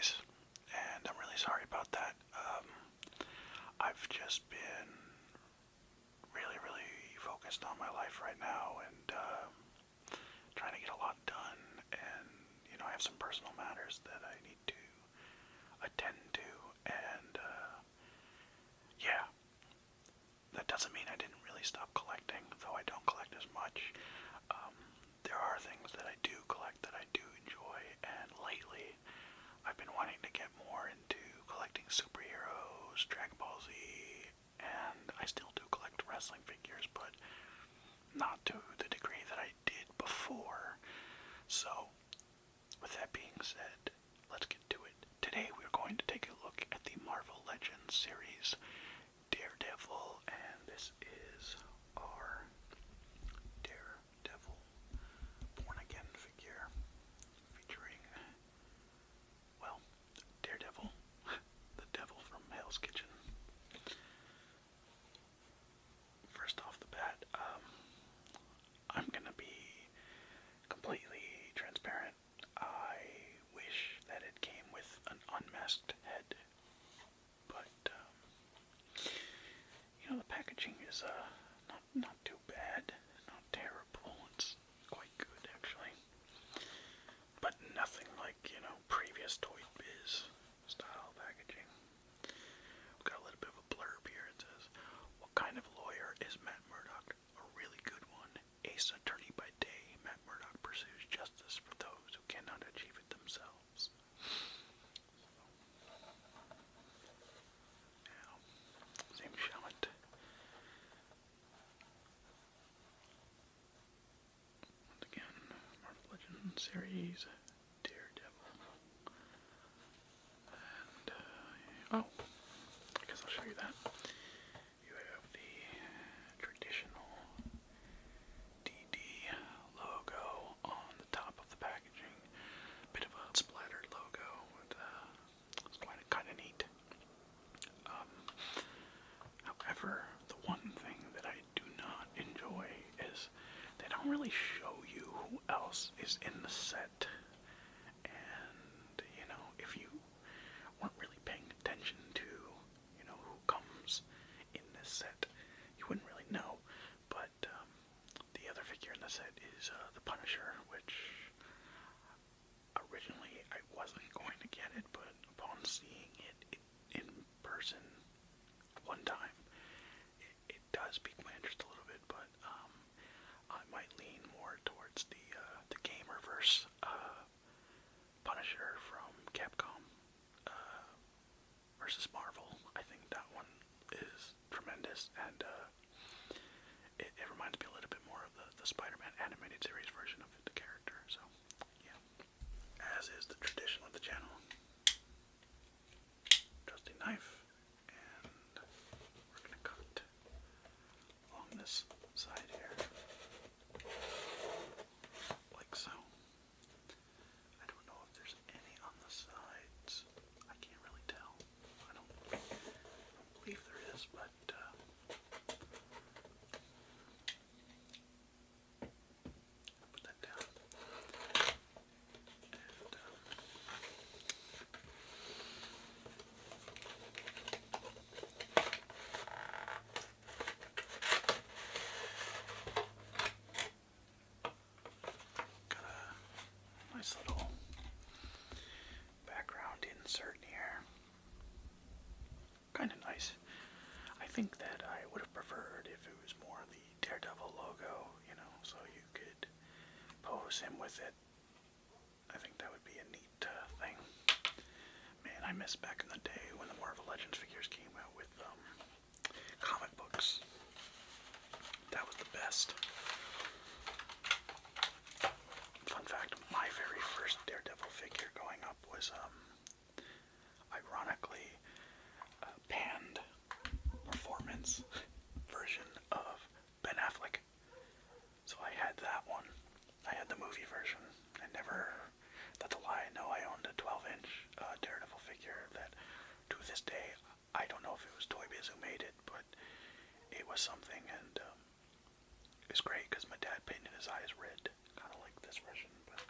guys, and I'm really sorry about that. I've just been really focused on my life right now and trying to get a lot done, and I have some personal matters that I need to attend to, and yeah, that doesn't mean I didn't really stop collecting, though I don't collect as much. There are things that I do collect that I do enjoy, and lately I've been wanting to get more into collecting superheroes, Dragon Ball Z, and I still do collect wrestling figures, but not to the degree that I did before. So, with that being said, let's get to it. Today we're going to take a look at the Marvel Legends series, Daredevil, and this is our Daredevil Born Again figure featuring, well, Daredevil, the devil from Hell's Kitchen. First off the bat, I'm gonna be completely transparent. I wish that it came with an unmasked head, but the packaging is not too bad, not terrible. It's quite good actually, but nothing like previous Toy Biz style packaging. We've got a little bit of a blurb here. It says, "What kind of lawyer is Matt Murdock? A really good one. Ace attorney by day, Matt Murdock pursues justice for those who cannot achieve it themselves." Now, same shot. Once again, Marvel Legends series, Daredevil. And, oh, I guess I'll show you that. You have the traditional DD logo on the top of the packaging. Bit of a splattered logo. It's kind of neat. However, the one thing that I do not enjoy is they don't really show you who else is in the set. And, if you weren't really paying attention to, who comes in this set, you wouldn't really know. But the other figure in the set is the Punisher, which originally I wasn't going to get it, but upon seeing it in person one time, it does pique my interest a little bit. But I might lean more towards the Gamerverse Punisher from Capcom versus Marvel. I think that one is tremendous, and it reminds me a little bit more of the Spider-Man animated series version of the character. So, yeah. As is the tradition of the channel, trusty knife, and we're gonna cut along this side here, like so. I don't know if there's any on the sides. I can't really tell. I don't believe there is, but put that down. And got a nice little background insert here. Kind of nice. I think that I would have preferred if it was more the Daredevil logo, so you could pose him with it. I think that would be a neat thing. Man, I miss back in the day when the Marvel Legends figures came out with comic books. That was the best. Fun fact, my very first Daredevil figure growing up was ironically a panned performance version of Ben Affleck. So I had that one. I had the movie version. I never, that's a lie, no, I owned a 12-inch Daredevil figure that, to this day, I don't know if it was Toy Biz who made it, but it was something, and it was great because my dad painted his eyes red, kind of like this version, but,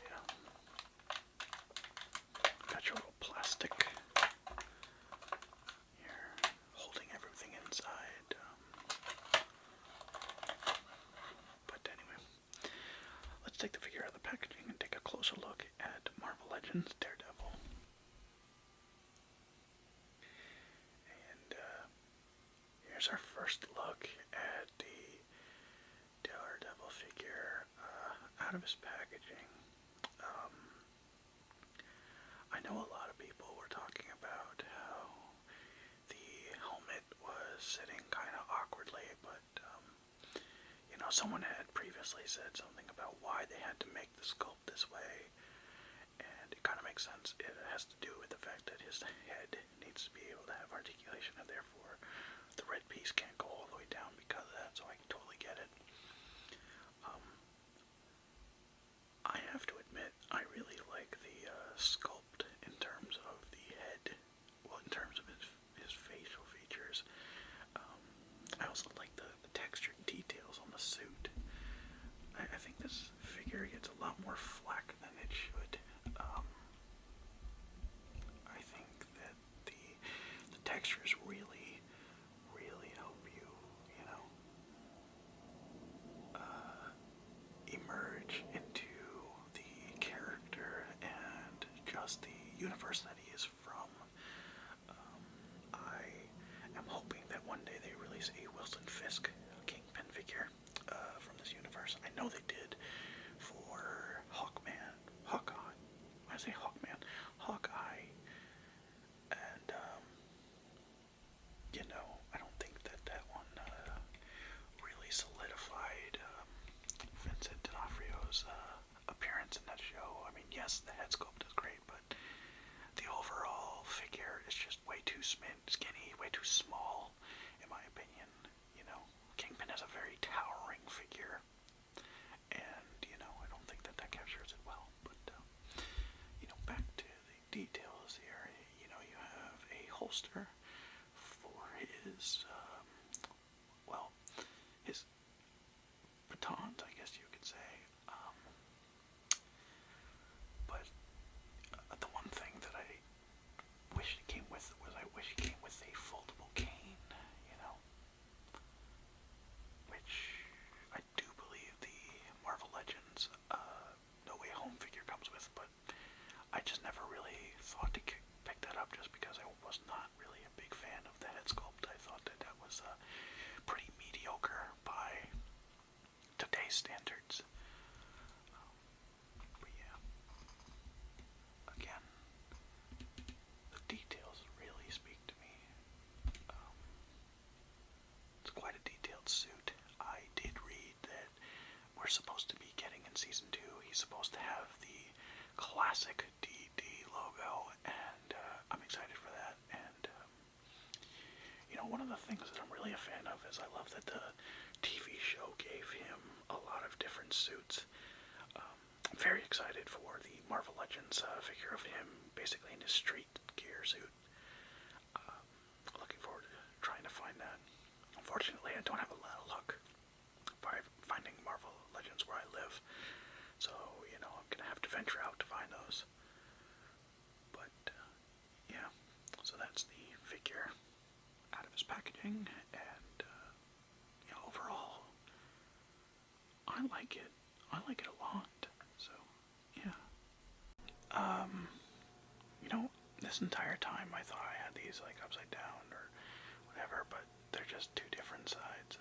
yeah. Legends Daredevil. And here's our first look at the Daredevil figure out of his packaging. I know a lot of people were talking about how the helmet was sitting kind of awkwardly, but someone had previously said something about why they had to make the sculpt this way, and it kind of makes sense. It has to do with the fact that his head needs to be able to have articulation, and therefore the red piece can't go all the way down because of that, so I can totally get it. I have to admit, I really like the sculpt in terms of the head, well, in terms of his facial features. I also like the textured details on the suit. I think this figure gets a lot more flack than it should. I think that the textures really, really help you, emerge into the character and just the universe that he is from. I am hoping that one day they release a Wilson Fisk Kingpin figure from this universe. I know they did for Hawkeye. I say Hawkman, Hawkeye, and I don't think that one really solidified Vincent D'Onofrio's appearance in that show. I mean, yes, the head sculpt is great, but the overall figure is just way too skinny, way too small, in my opinion. Kingpin is a very towering figure, and I don't think that captures it well. But back to the details here. You have a holster for his his batons, I guess you could say. But the one thing that I wish it came with was I wish it came with a foldable cane, which I do believe the Marvel Legends No Way Home figure comes with, but I just never really thought to pick that up just because I was not really a big fan of the head sculpt. I thought that was pretty mediocre by today's standards. But yeah, again, the details really speak to me. It's quite a detailed suit. I did read that we're supposed to be getting in season 2. He's supposed to have the classic DD logo, and I'm excited for that. And one of the things that I'm really a fan of is I love that the TV show gave him a lot of different suits. I'm very excited for the Marvel Legends figure of him basically in his street gear suit. Looking forward to trying to find that. Unfortunately, I don't have a lot of luck by finding Marvel Legends where I live, so I'm gonna have to venture out to find those. But yeah, so that's the figure out of his packaging, and overall, I like it. I like it a lot. So yeah. This entire time I thought I had these like upside down or whatever, but they're just two different sides of,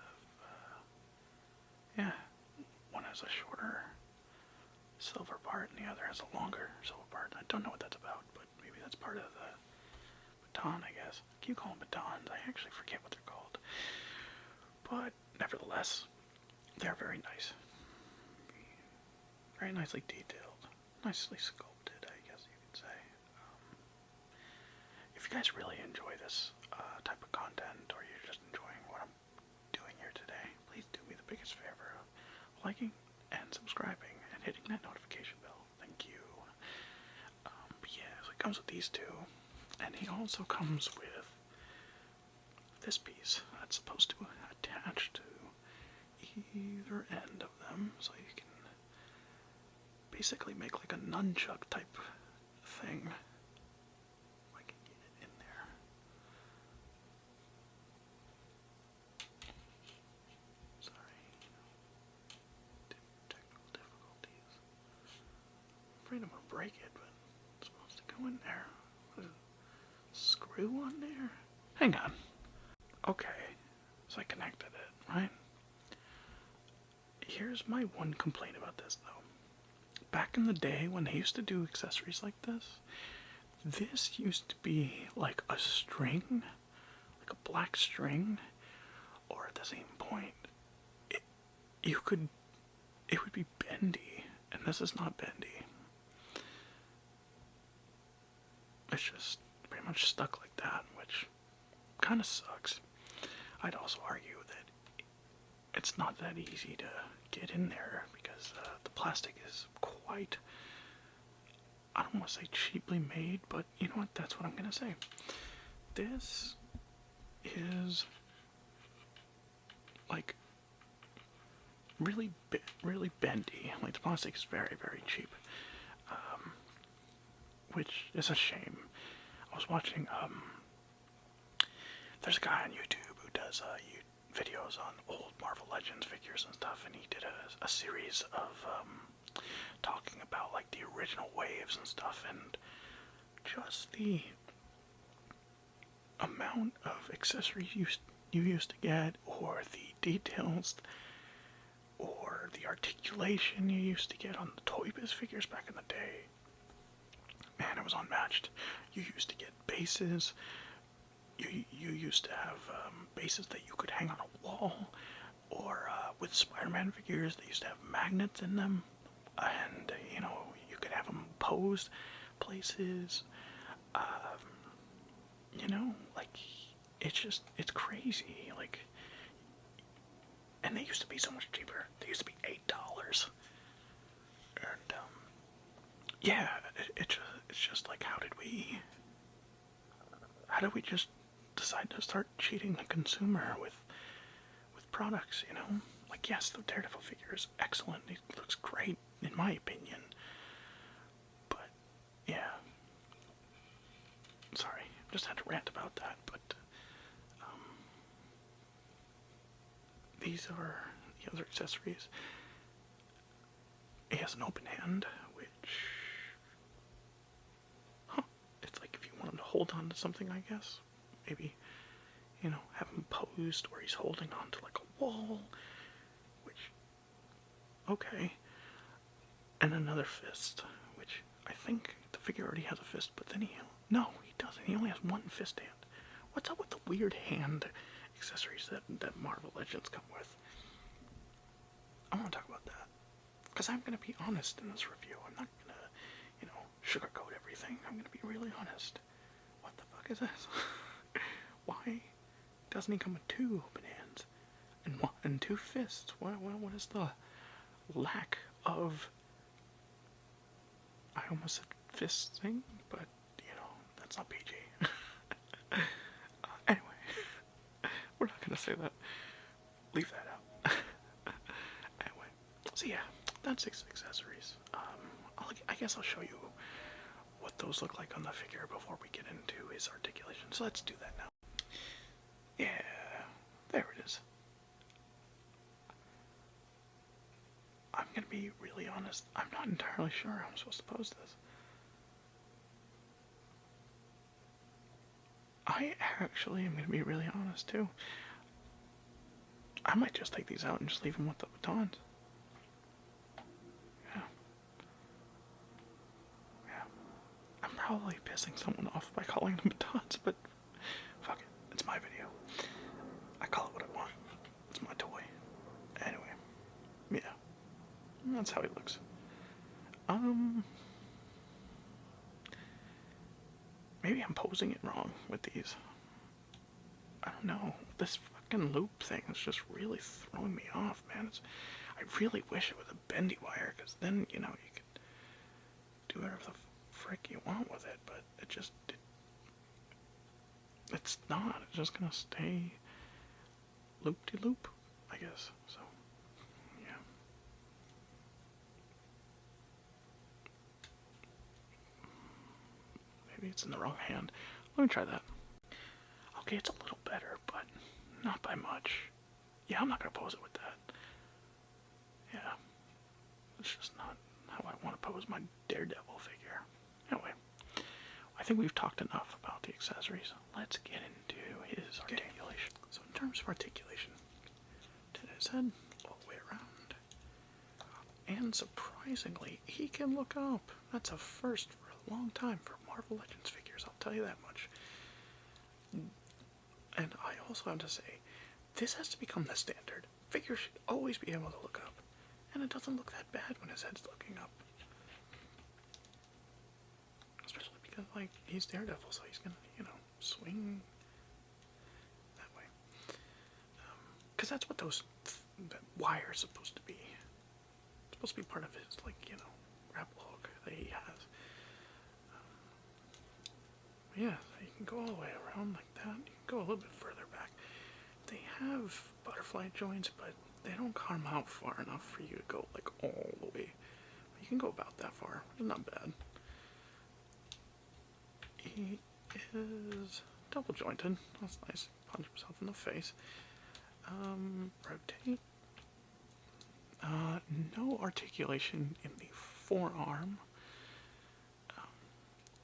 one has a shorter silver part and the other has a longer silver part. I don't know what that's about, but maybe that's part of the baton, I guess. I keep calling them batons. I actually forget what they're called. But nevertheless, they're very nice. Very nicely detailed. Nicely sculpted, I guess you could say. If you guys really enjoy this type of content, or you're just enjoying what I'm doing here today, please do me the biggest favor of liking and subscribing and hitting that notification bell. Thank you. But yeah, so it comes with these two, and he also comes with this piece that's supposed to attach to either end of them, so you can basically make like a nunchuck type thing. If I can get it in there. Sorry. Technical difficulties. I'm afraid I'm gonna break it, but go in there? Screw on there? Hang on. Okay, so I connected it, right? Here's my one complaint about this, though. Back in the day when they used to do accessories like this used to be like a string, like a black string, or at the same point, it, it would be bendy, and this is not bendy. It's just pretty much stuck like that, which kind of sucks. I'd also argue that it's not that easy to get in there because the plastic is quite, I don't want to say cheaply made, but you know what, that's what I'm going to say. This is like really bendy. Like the plastic is very, very cheap, which is a shame. I was watching, there's a guy on YouTube who does videos on old Marvel Legends figures and stuff, and he did a series of talking about like the original waves and stuff, and just the amount of accessories you used to get, or the details, or the articulation you used to get on the Toy Biz figures back in the day. Man, it was unmatched. You used to get bases. You used to have bases that you could hang on a wall, or with Spider-Man figures, they used to have magnets in them, and you know, you could have them posed places. You know, like it's crazy. Like, and they used to be so much cheaper. They used to be $8, and yeah, it's just like, how did we just decide to start cheating the consumer with products, you know? Like, yes, the Daredevil figure is excellent. It looks great, in my opinion. But, yeah. Sorry, just had to rant about that, but these are the other accessories. It has an open hand, which, it's like if you want him to hold on to something, I guess. Maybe, you know, have him posed where he's holding on to like a wall, which, okay. And another fist, which I think the figure already has a fist, but then no, he doesn't. He only has one fist hand. What's up with the weird hand accessories that Marvel Legends come with? I want to talk about that, because I'm going to be honest in this review. I'm not going to, you know, sugarcoat everything. I'm going to be really honest. What the fuck is this? Why doesn't he come with two open hands and two fists? What is the lack of? I almost said fisting, but you know, that's not PG. Anyway, we're not gonna say that. Leave that out. Anyway, so yeah, that's 6 accessories. I guess I'll show you what those look like on the figure before we get into his articulation. So let's do that now. Yeah, there it is. I'm gonna be really honest. I'm not entirely sure how I'm supposed to pose this. I actually am gonna be really honest too. I might just take these out and just leave them with the batons. Yeah. Yeah. I'm probably pissing someone off by calling them batons, but fuck it. It's my video. I call it what I want. It's my toy. Anyway. Yeah. That's how he looks. Maybe I'm posing it wrong with these. I don't know. This fucking loop thing is just really throwing me off, man. I really wish it was a bendy wire, because then, you know, you could do whatever the frick you want with it, but it's not. It's just gonna stay loop-de-loop, I guess. So, yeah. Maybe it's in the wrong hand. Let me try that. Okay, it's a little better, but not by much. Yeah, I'm not gonna pose it with that. Yeah. It's just not how I want to pose my Daredevil figure. Anyway. I think we've talked enough about the accessories. Let's get into his articulation. So in terms of articulation, turn his head all the way around. And surprisingly, he can look up. That's a first for a long time for Marvel Legends figures, I'll tell you that much. And I also have to say, this has to become the standard. Figures should always be able to look up. And it doesn't look that bad when his head's looking up. Especially because, like, he's Daredevil, so he's gonna, swing that way. Because that's what that wire is supposed to be. It's supposed to be part of his, grapple hook that he has. Yeah, you can go all the way around like that. You can go a little bit further back. They have butterfly joints, but they don't come out far enough for you to go, all the way. But you can go about that far. It's not bad. He is double jointed. That's nice. Punch himself in the face. Rotate. No articulation in the forearm.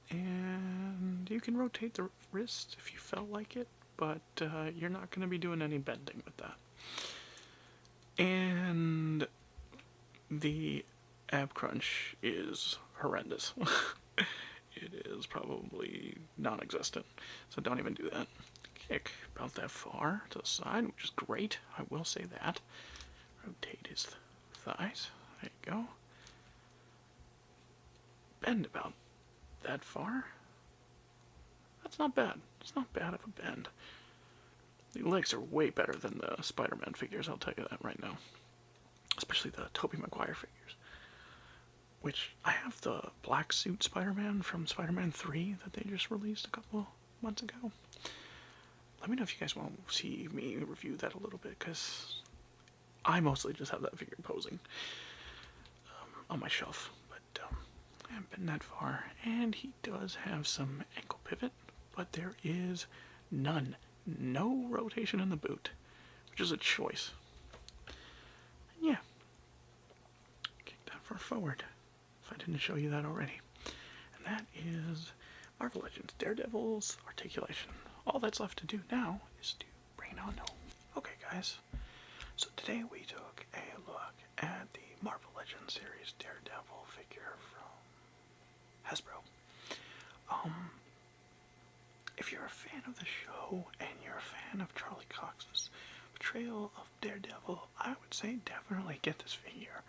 And you can rotate the wrist if you felt like it, but you're not going to be doing any bending with that. And the ab crunch is horrendous. It is probably non-existent, so don't even do that. Kick about that far to the side, which is great, I will say that. Rotate his thighs, there you go. Bend about that far. That's not bad. It's not bad of a bend. The legs are way better than the Spider-Man figures, I'll tell you that right now. Especially the Tobey Maguire figures. Which, I have the black suit Spider-Man from Spider-Man 3 that they just released a couple months ago. Let me know if you guys want to see me review that a little bit, because I mostly just have that figure posing on my shelf. But I haven't been that far. And he does have some ankle pivot, but there is none. No rotation in the boot, which is a choice. And yeah. Kick that far forward, if I didn't show you that already. And that is Marvel Legends Daredevil's articulation. All that's left to do now is to bring it on home. Okay, guys. So today we took a look at the Marvel Legends series Daredevil figure from Hasbro. If you're a fan of the show and you're a fan of Charlie Cox's portrayal of Daredevil, I would say definitely get this figure.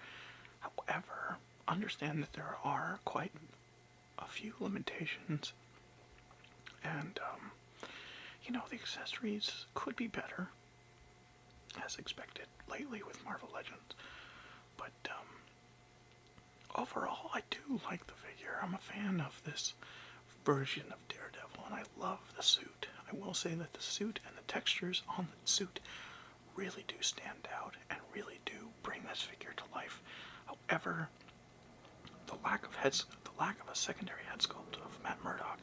However, understand that there are quite a few limitations, and the accessories could be better, as expected lately with Marvel Legends. But overall, I do like the figure. I'm a fan of this version of Daredevil, and I love the suit. I will say that the suit and the textures on the suit really do stand out and really do bring this figure to life. However, the lack of a secondary head sculpt of Matt Murdock,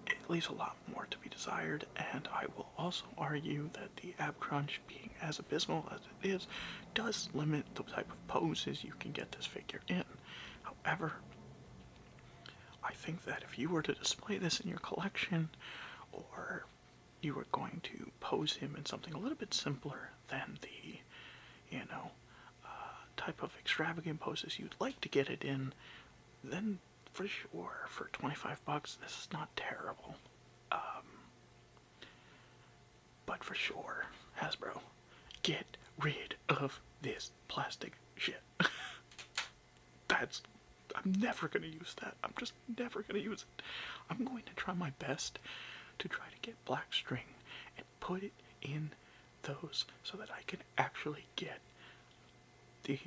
it leaves a lot more to be desired, and I will also argue that the ab crunch, being as abysmal as it is, does limit the type of poses you can get this figure in. However, I think that if you were to display this in your collection, or you were going to pose him in something a little bit simpler than the, type of extravagant poses you'd like to get it in, then for sure, for $25, this is not terrible. But for sure, Hasbro, get rid of this plastic shit. I'm never going to use that. I'm just never going to use it. I'm going to try my best to try to get black string and put it in those so that I can actually get the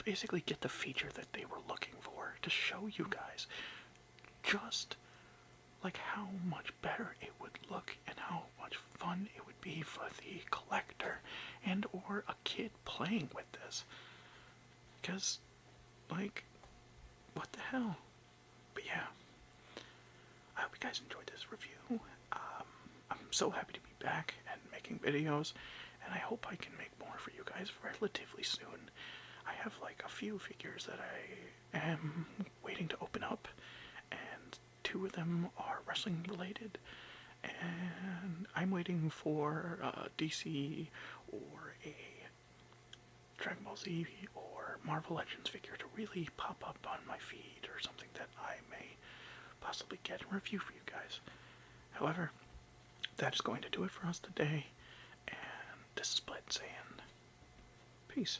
basically get the feature that they were looking for, to show you guys just like how much better it would look and how much fun it would be for the collector and or a kid playing with this. Because, what the hell? But yeah, I hope you guys enjoyed this review. I'm so happy to be back and making videos, and I hope I can make more for you guys relatively soon. I have a few figures that I am waiting to open up, and two of them are wrestling related, and I'm waiting for DC or a Dragon Ball Z or Marvel Legends figure to really pop up on my feed, or something that I may possibly get and review for you guys. However, that is going to do it for us today, and this is Bled saying peace.